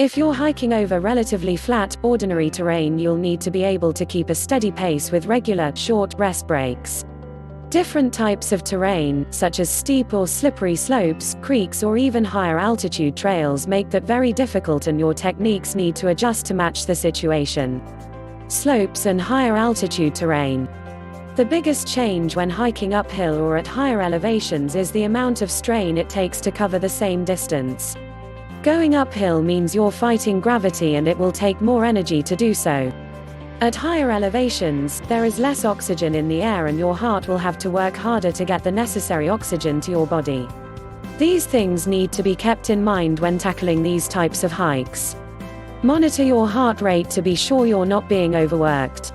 If you're hiking over relatively flat, ordinary terrain, you'll need to be able to keep a steady pace with regular, short rest breaks. Different types of terrain, such as steep or slippery slopes, creeks, or even higher altitude trails, make that very difficult, and your techniques need to adjust to match the situation. Slopes and higher altitude terrain. The biggest change when hiking uphill or at higher elevations is the amount of strain it takes to cover the same distance. Going uphill means you're fighting gravity, and it will take more energy to do so. At higher elevations, there is less oxygen in the air, and your heart will have to work harder to get the necessary oxygen to your body. These things need to be kept in mind when tackling these types of hikes. Monitor your heart rate to be sure you're not being overworked.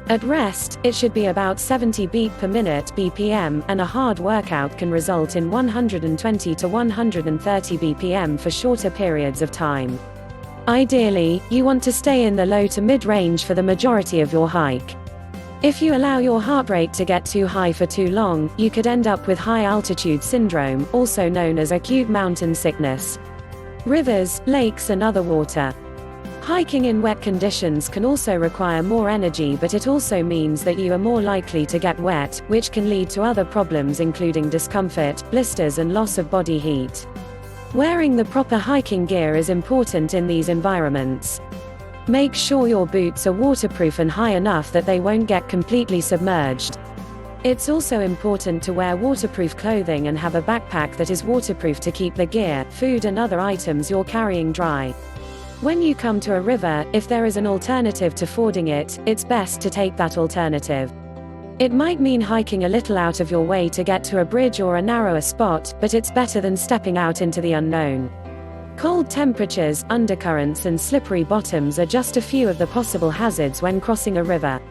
At rest, it should be about 70 beat per minute (BPM), and a hard workout can result in 120 to 130 BPM for shorter periods of time. Ideally, you want to stay in the low to mid-range for the majority of your hike. If you allow your heart rate to get too high for too long, you could end up with high altitude syndrome, also known as acute mountain sickness. Rivers, lakes, and other water. Hiking in wet conditions can also require more energy, but it also means that you are more likely to get wet, which can lead to other problems including discomfort, blisters, and loss of body heat. Wearing the proper hiking gear is important in these environments. Make sure your boots are waterproof and high enough that they won't get completely submerged. It's also important to wear waterproof clothing and have a backpack that is waterproof to keep the gear, food, and other items you're carrying dry. When you come to a river, if there is an alternative to fording it, it's best to take that alternative. It might mean hiking a little out of your way to get to a bridge or a narrower spot, but it's better than stepping out into the unknown. Cold temperatures, undercurrents, and slippery bottoms are just a few of the possible hazards when crossing a river.